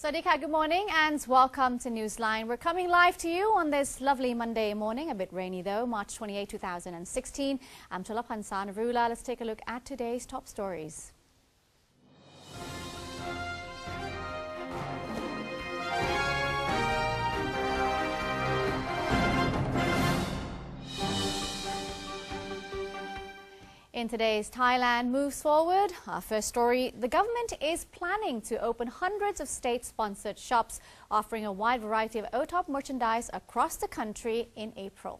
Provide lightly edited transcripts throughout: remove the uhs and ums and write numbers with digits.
Swadika, good morning and welcome to Newsline. We're coming live to you on this lovely Monday morning, a bit rainy though, March 28, 2016. I'm Cholapan Sanarula. Let's take a look at today's top stories. In today's Thailand moves forward, our first story, the government is planning to open hundreds of state-sponsored shops offering a wide variety of OTOP merchandise across the country in April.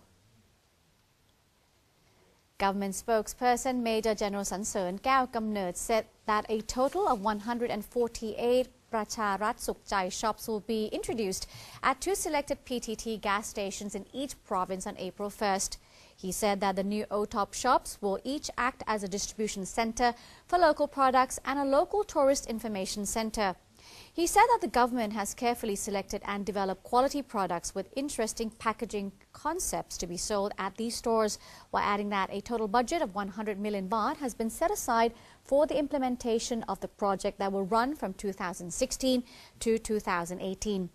Government spokesperson Major General Sansern Kamnerd said that a total of 148 Pracharat Sukchai shops will be introduced at 2 selected PTT gas stations in each province on April 1st. He said that the new OTOP shops will each act as a distribution center for local products and a local tourist information center. He said that the government has carefully selected and developed quality products with interesting packaging concepts to be sold at these stores, while adding that a total budget of 100 million baht has been set aside for the implementation of the project that will run from 2016 to 2018.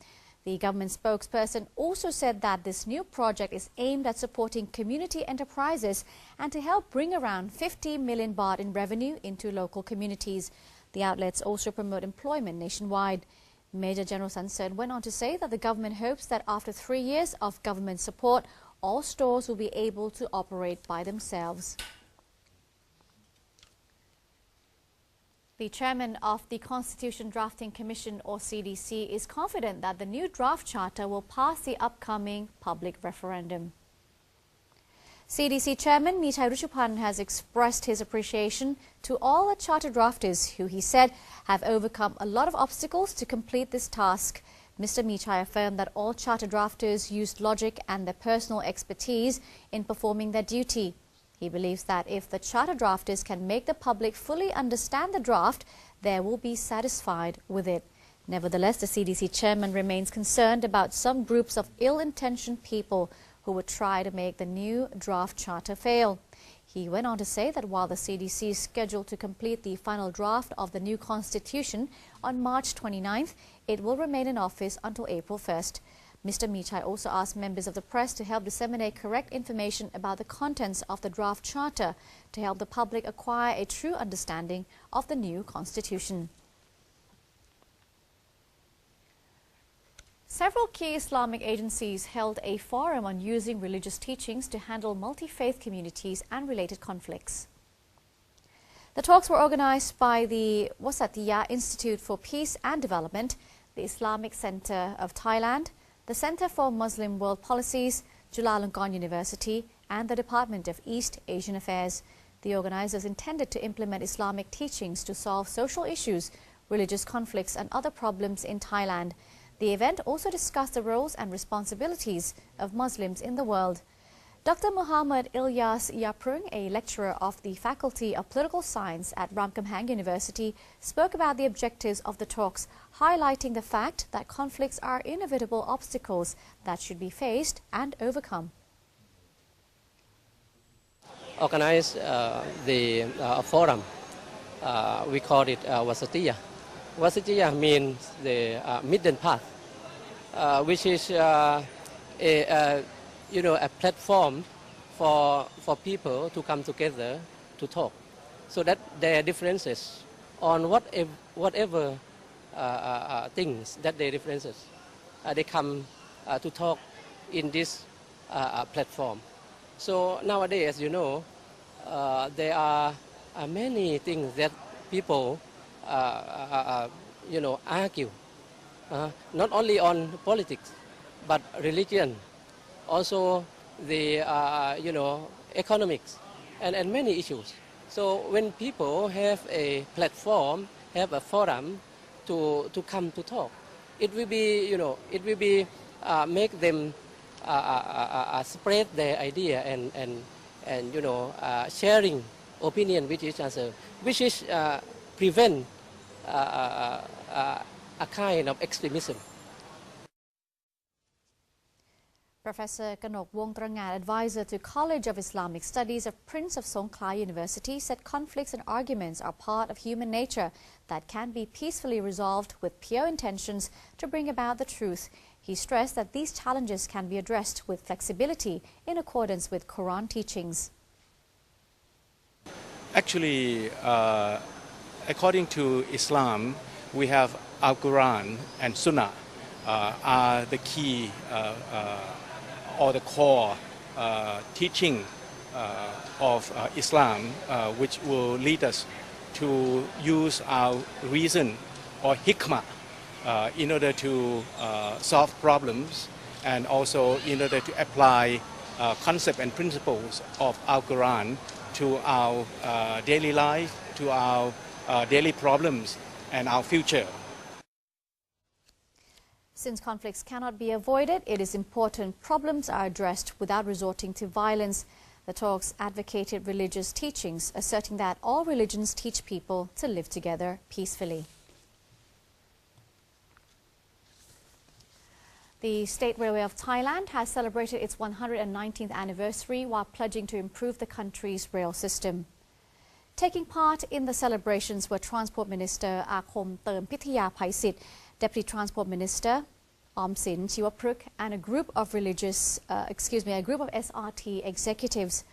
The government spokesperson also said that this new project is aimed at supporting community enterprises and to help bring around 50 million baht in revenue into local communities. The outlets also promote employment nationwide. Major General Sansern went on to say that the government hopes that after 3 years of government support, all stores will be able to operate by themselves. The chairman of the Constitution Drafting Commission, or CDC, is confident that the new draft charter will pass the upcoming public referendum. CDC Chairman Jumpon has expressed his appreciation to all the charter drafters who he said have overcome a lot of obstacles to complete this task. Mr. Michai affirmed that all charter drafters used logic and their personal expertise in performing their duty. He believes that if the charter drafters can make the public fully understand the draft, they will be satisfied with it. Nevertheless, the CDC chairman remains concerned about some groups of ill-intentioned people who would try to make the new draft charter fail. He went on to say that while the CDC is scheduled to complete the final draft of the new constitution on March 29th, it will remain in office until April 1st. Mr. Michai also asked members of the press to help disseminate correct information about the contents of the draft charter to help the public acquire a true understanding of the new constitution. Several key Islamic agencies held a forum on using religious teachings to handle multi-faith communities and related conflicts. The talks were organized by the Wasatiyah Institute for Peace and Development, the Islamic Center of Thailand, the Center for Muslim World Policies, Chulalongkorn University, and the Department of East Asian Affairs. The organizers intended to implement Islamic teachings to solve social issues, religious conflicts, and other problems in Thailand. The event also discussed the roles and responsibilities of Muslims in the world. Dr. Muhammad Ilyas Yaprung, a lecturer of the Faculty of Political Science at Ramkhamhaeng University, spoke about the objectives of the talks, highlighting the fact that conflicts are inevitable obstacles that should be faced and overcome. Organize the forum. We call it Wasatiyah. Wasatiyah means the middle path, which is a platform for people to come together to talk, so that their differences on whatever things that their differences, they come to talk in this platform. So nowadays, there are many things that people argue, not only on politics, but religion, also the economics, and many issues. So when people have a platform, have a forum to come to talk, it will be make them spread their idea and sharing opinion with each other, which is prevent a kind of extremism. Professor Kanok Wongtrangat, advisor to College of Islamic Studies of Prince of Songkhla University, said conflicts and arguments are part of human nature that can be peacefully resolved with pure intentions to bring about the truth. He stressed that these challenges can be addressed with flexibility in accordance with Quran teachings. Actually, according to Islam, we have Al-Quran and Sunnah are the key or the core teaching of Islam, which will lead us to use our reason or hikmah in order to solve problems, and also in order to apply concepts and principles of Al-Quran to our daily life, to our daily problems and our future. Since conflicts cannot be avoided, it is important problems are addressed without resorting to violence. The talks advocated religious teachings, asserting that all religions teach people to live together peacefully. The State Railway of Thailand has celebrated its 119th anniversary while pledging to improve the country's rail system. Taking part in the celebrations were Transport Minister Akhom Term Pithiya Phaisit, Deputy Transport Minister Omsin Chiwapruk, and a group of SRT executives.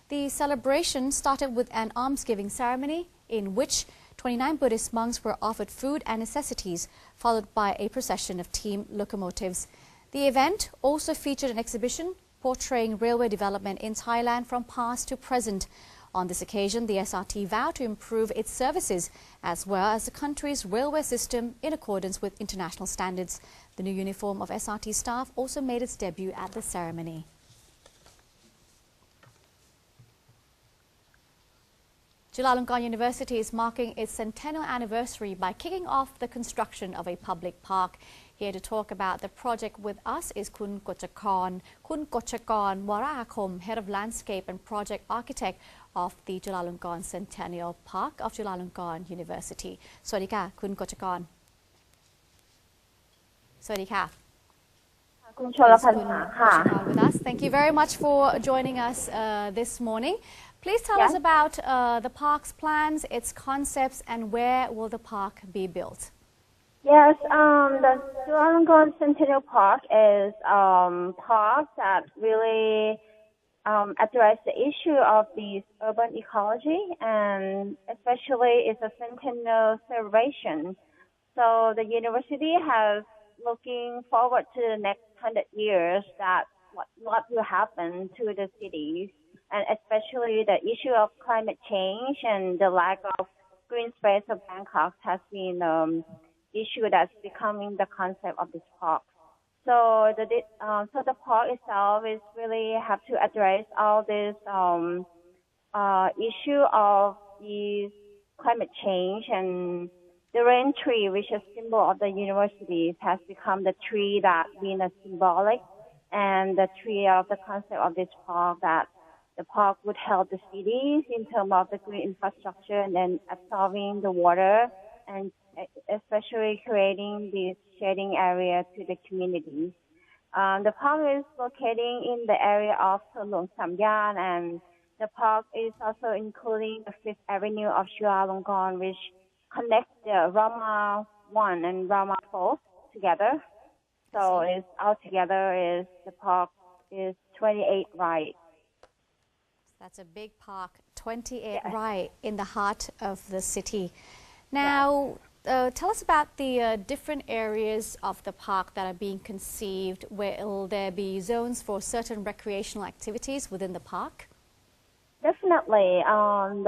The celebration started with an almsgiving ceremony in which 29 Buddhist monks were offered food and necessities, followed by a procession of team locomotives. The event also featured an exhibition portraying railway development in Thailand from past to present. On this occasion, the SRT vowed to improve its services as well as the country's railway system in accordance with international standards. The new uniform of SRT staff also made its debut at the ceremony. Chulalongkorn University is marking its centennial anniversary by kicking off the construction of a public park. Here to talk about the project with us is Kun Kochakon Warakhom, Head of Landscape and Project Architect of the Chulalongkorn Centennial Park of Chulalongkorn University. สวัสดีค่ะ คุณกฤษกร สวัสดีค่ะ คุณชลพันธ์ค่ะ with us. Thank you very much for joining us this morning. Please tell us about the park's plans, its concepts, and where will the park be built? Yes, the Chulalongkorn Centennial Park is park that really address the issue of the urban ecology, and especially it's a centennial celebration. So the university has looking forward to the next 100 years that what will happen to the cities, and especially the issue of climate change and the lack of green space of Bangkok has been issue that's becoming the concept of this park. So the park itself is really have to address all this issue of the climate change, and the rain tree, which is symbol of the university, has become the tree that being a symbolic, and the tree of the concept of this park, that the park would help the cities in terms of the green infrastructure and then absorbing the water, and especially creating this shading area to the community. The park is located in the area of Thonluang Samyan, and the park is also including the 5th Avenue of Chulalongkorn, which connects the Rama 1 and Rama 4 together. So it's altogether is the park is 28 right. That's a big park, 28 right in the heart of the city. Now, tell us about the different areas of the park that are being conceived. Will there be zones for certain recreational activities within the park? Definitely.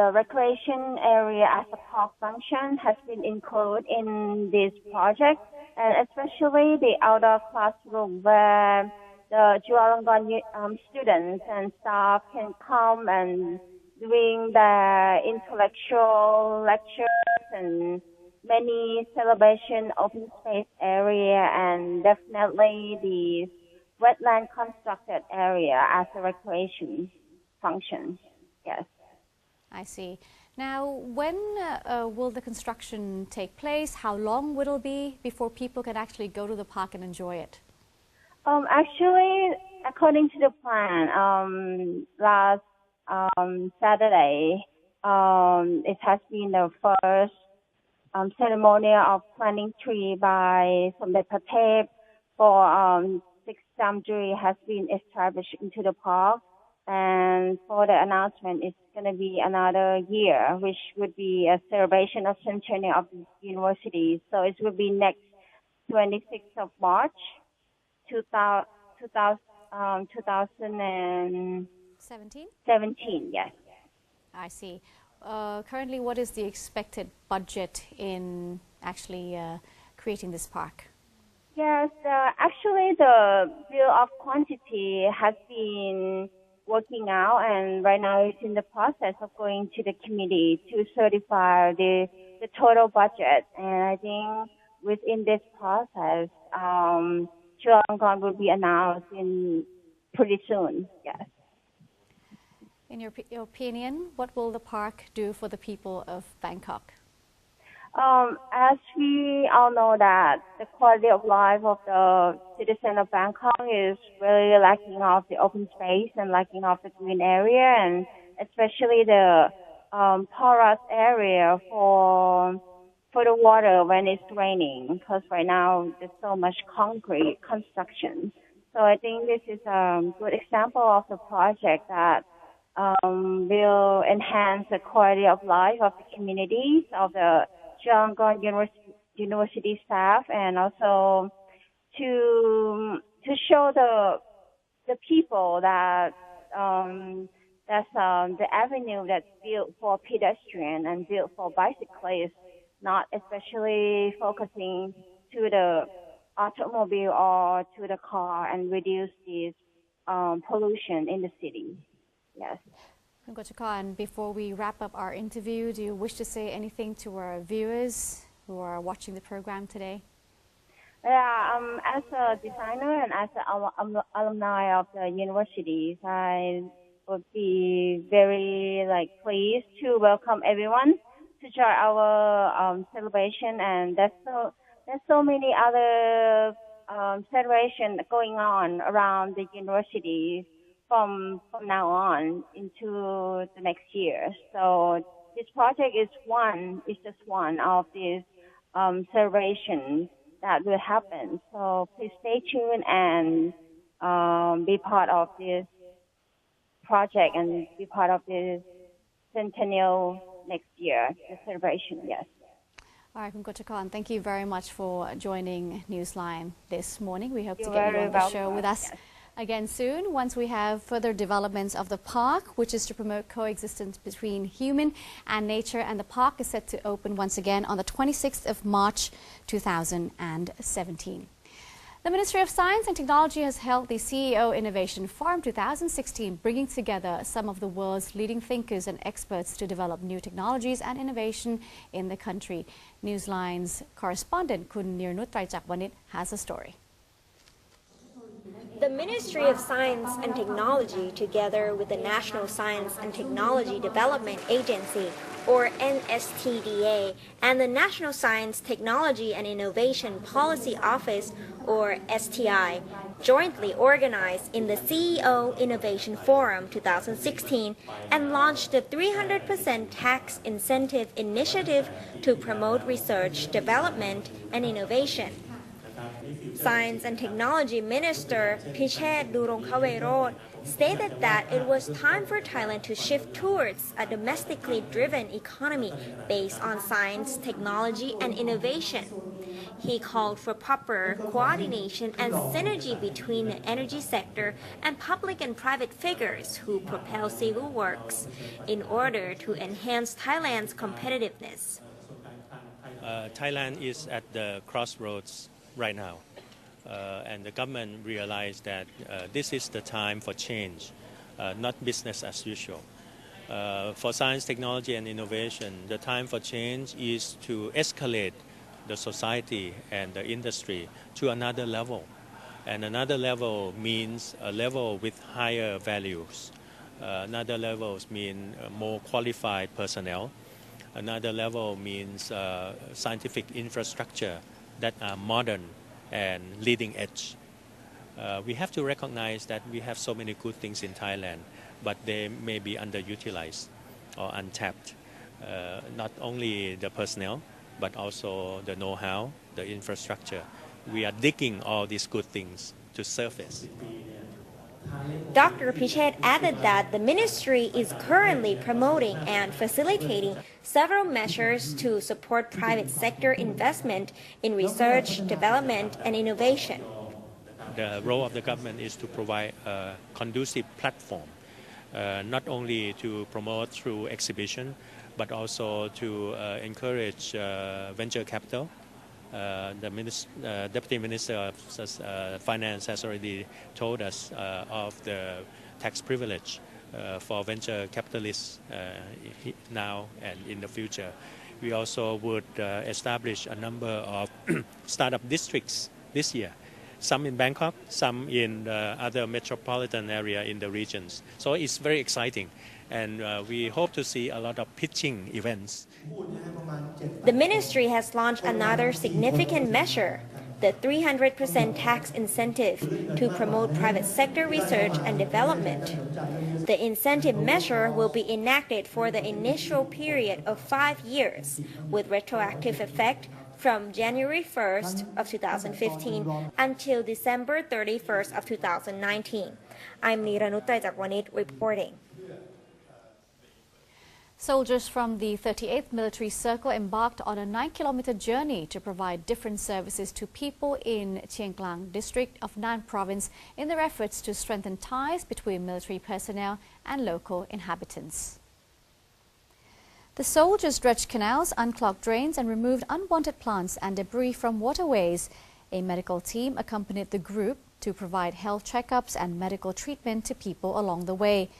The recreation area as a park function has been included in this project, and especially the outdoor classroom where the Chulalongkorn students and staff can come and doing the intellectual lectures and many celebration open space area, and definitely the wetland constructed area as a recreation function. Yes. I see. Now, when will the construction take place? How long will it be before people can actually go to the park and enjoy it? Actually, according to the plan, last Saturday, it has been the first ceremony of planting tree by Somdet Pratep for 6 gum tree has been established into the park. And for the announcement, it's going to be another year, which would be a celebration of centenary of the university. So it will be next 26th of March, 2017, yes. I see. Currently, what is the expected budget in actually creating this park? Yes, actually the bill of quantity has been working out, and right now it's in the process of going to the committee to certify the total budget. And I think within this process, Chulalongkorn will be announced in pretty soon. Yes. In your opinion, what will the park do for the people of Bangkok? As we all know that the quality of life of the citizen of Bangkok is really lacking of the open space and lacking of the green area, and especially the porous area for the water when it's raining, because right now there's so much concrete construction. So I think this is a good example of the project that will enhance the quality of life of the communities of the Chulalongkorn University staff, and also to show the people that that's the avenue that's built for pedestrian and built for bicyclists, not especially focusing to the automobile or to the car, and reduce this pollution in the city. Yes. Kotchakorn, before we wrap up our interview, do you wish to say anything to our viewers who are watching the program today? Yeah, as a designer and as an alumni of the universities, I would be very pleased to welcome everyone to join our celebration. And there's so many other celebrations going on around the universities from now on into the next year. So this project is just one of these celebrations that will happen. So please stay tuned and be part of this project and be part of this centennial next year, the celebration, yes. All right, Kotchakorn, thank you very much for joining Newsline this morning. We hope to You're get you very on the show with us. Yes. Again soon, once we have further developments of the park, which is to promote coexistence between human and nature, and the park is set to open once again on the 26th of March 2017. The Ministry of Science and Technology has held the CEO Innovation Forum 2016, bringing together some of the world's leading thinkers and experts to develop new technologies and innovation in the country. Newsline's correspondent Kun Nirnut Traijakwanit has a story. The Ministry of Science and Technology, together with the National Science and Technology Development Agency, or NSTDA, and the National Science, Technology and Innovation Policy Office, or STI, jointly organized in the CEO Innovation Forum 2016 and launched the 300% tax incentive initiative to promote research, development, and innovation. Science and Technology Minister Pichet Durongkawerod stated that it was time for Thailand to shift towards a domestically driven economy based on science, technology, and innovation. He called for proper coordination and synergy between the energy sector and public and private figures who propel civil works in order to enhance Thailand's competitiveness. Thailand is at the crossroads right now. And the government realized that this is the time for change, not business as usual. For science, technology, and innovation, the time for change is to escalate the society and the industry to another level. And another level means a level with higher values. Another level means more qualified personnel. Another level means scientific infrastructure that are modern and leading edge. We have to recognize that we have so many good things in Thailand, but they may be underutilized or untapped. Not only the personnel, but also the know-how, the infrastructure. We are digging all these good things to surface. Dr. Pichet added that the ministry is currently promoting and facilitating several measures to support private sector investment in research, development, and innovation. The role of the government is to provide a conducive platform, not only to promote through exhibition, but also to encourage venture capital. The Deputy Minister of Finance has already told us of the tax privilege for venture capitalists now and in the future. We also would establish a number of startup districts this year, some in Bangkok, some in other metropolitan area in the regions. So it's very exciting, and we hope to see a lot of pitching events. The ministry has launched another significant measure, the 300% tax incentive to promote private sector research and development. The incentive measure will be enacted for the initial period of 5 years, with retroactive effect from January 1st of 2015 until December 31st of 2019. I'm Niranut Traijakwanit reporting. Soldiers from the 38th Military Circle embarked on a 9-kilometer journey to provide different services to people in Chiang Klang district of Nan province in their efforts to strengthen ties between military personnel and local inhabitants. The soldiers dredged canals, unclogged drains and removed unwanted plants and debris from waterways. A medical team accompanied the group to provide health checkups and medical treatment to people along the way.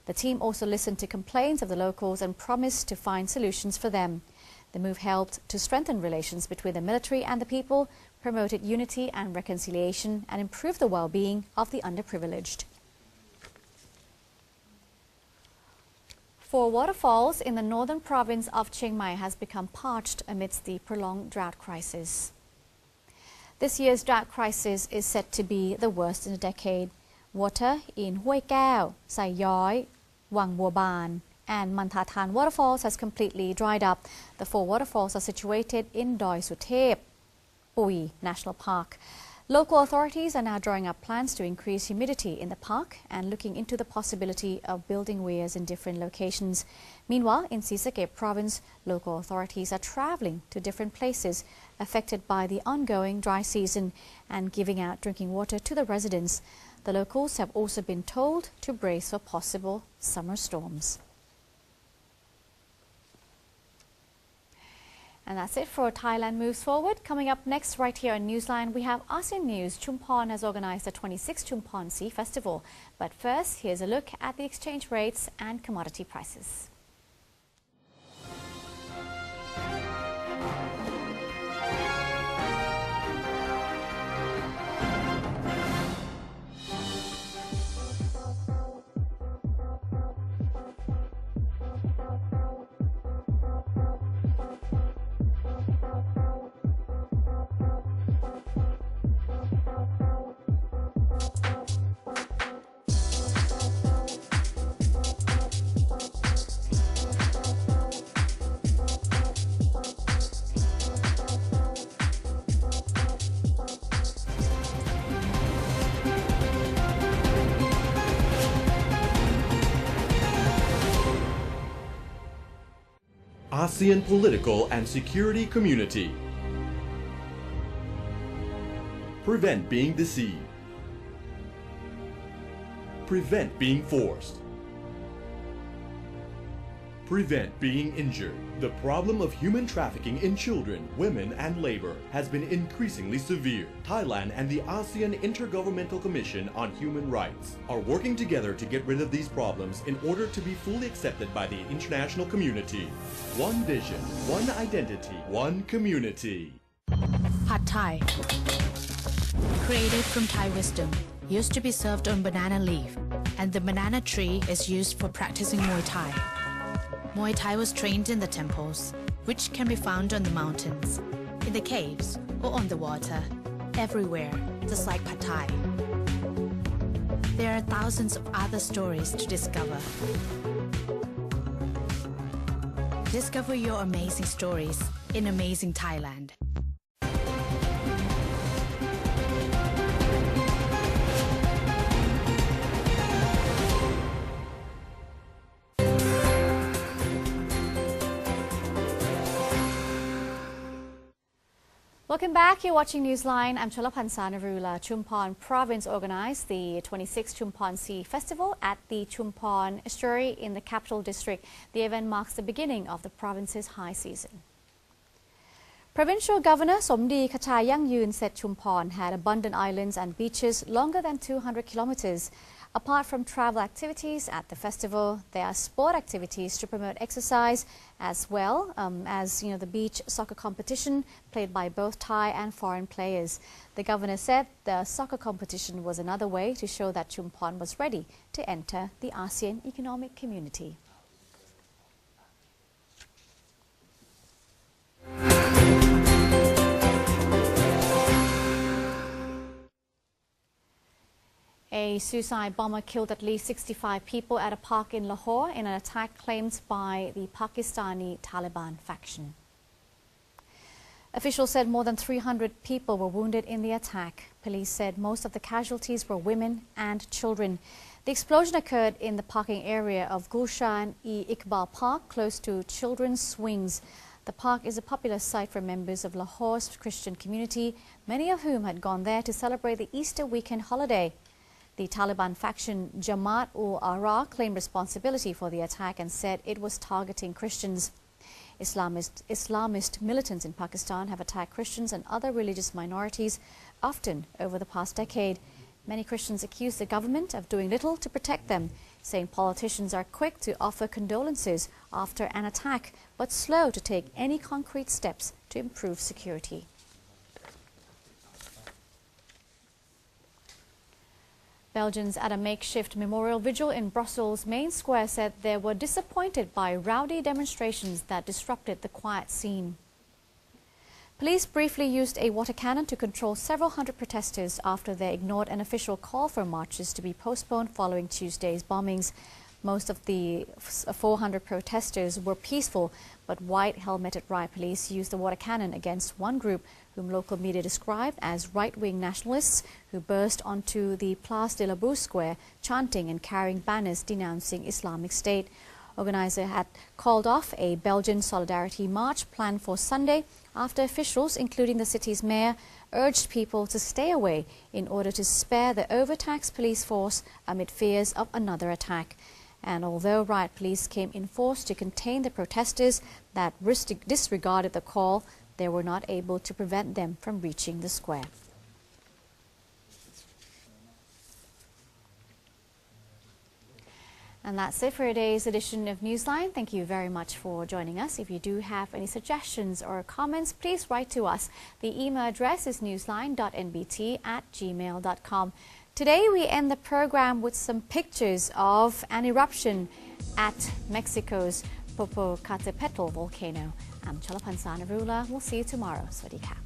The team also listened to complaints of the locals and promised to find solutions for them. The move helped to strengthen relations between the military and the people, promoted unity and reconciliation, and improved the well-being of the underprivileged. For waterfalls in the northern province of Chiang Mai has become parched amidst the prolonged drought crisis. This year's drought crisis is said to be the worst in a decade. Water in Hoi Kao, Sai Yoi, Wang Bo Ban and Manthathan waterfalls has completely dried up. The 4 waterfalls are situated in Doi Suthep, Pui National Park. Local authorities are now drawing up plans to increase humidity in the park and looking into the possibility of building weirs in different locations. Meanwhile, in Sisakep province, local authorities are traveling to different places affected by the ongoing dry season and giving out drinking water to the residents. The locals have also been told to brace for possible summer storms. And that's it for Thailand Moves Forward. Coming up next right here on Newsline, we have ASEAN News. Jumpon has organized the 26th Jumpon Sea Festival. But first, here's a look at the exchange rates and commodity prices. ASEAN Political and Security Community. Prevent being deceived. Prevent being forced. Prevent being injured. The problem of human trafficking in children, women and labor has been increasingly severe. Thailand and the ASEAN Intergovernmental Commission on Human Rights are working together to get rid of these problems in order to be fully accepted by the international community. One vision, one identity, one community. Pad Thai, created from Thai wisdom, used to be served on banana leaf, and the banana tree is used for practicing Muay Thai. Muay Thai was trained in the temples, which can be found on the mountains, in the caves, or on the water, everywhere, just like Pad Thai. there are thousands of other stories to discover. Discover your amazing stories in amazing Thailand. Welcome back. You're watching Newsline. I'm Cholapansa Narula. Jumpon province organized the 26th Jumpon Sea Festival at the Jumpon estuary in the capital district. The event marks the beginning of the province's high season. Provincial Governor Somdi Kachayang Yoon said Jumpon had abundant islands and beaches longer than 200 kilometers. Apart from travel activities at the festival, there are sport activities to promote exercise as well as the beach soccer competition played by both Thai and foreign players. The governor said the soccer competition was another way to show that Jumpon was ready to enter the ASEAN Economic Community. A suicide bomber killed at least 65 people at a park in Lahore in an attack claimed by the Pakistani Taliban faction. Officials said more than 300 people were wounded in the attack. Police said most of the casualties were women and children. The explosion occurred in the parking area of Gulshan-e-Iqbal Park, close to children's swings. The park is a popular site for members of Lahore's Christian community, many of whom had gone there to celebrate the Easter weekend holiday. The Taliban faction Jamaat-ul-Ahrar claimed responsibility for the attack and said it was targeting Christians. Islamist militants in Pakistan have attacked Christians and other religious minorities often over the past decade. Many Christians accuse the government of doing little to protect them, saying politicians are quick to offer condolences after an attack, but slow to take any concrete steps to improve security. Belgians at a makeshift memorial vigil in Brussels' main square said they were disappointed by rowdy demonstrations that disrupted the quiet scene. Police briefly used a water cannon to control several hundred protesters after they ignored an official call for marches to be postponed following Tuesday's bombings. Most of the 400 protesters were peaceful, but white helmeted riot police used the water cannon against one group whom local media described as right-wing nationalists who burst onto the Place de la Bourse Square chanting and carrying banners denouncing Islamic State. Organizer had called off a Belgian solidarity march planned for Sunday after officials, including the city's mayor, urged people to stay away in order to spare the overtaxed police force amid fears of another attack. And although riot police came in force to contain the protesters that disregarded the call, they were not able to prevent them from reaching the square. And that's it for today's edition of Newsline. Thank you very much for joining us. If you do have any suggestions or comments, please write to us. The email address is newsline.nbt@gmail.com. Today we end the program with some pictures of an eruption at Mexico's Popocatépetl volcano. I'm Cholapansa Narula. We'll see you tomorrow. Swadee ka.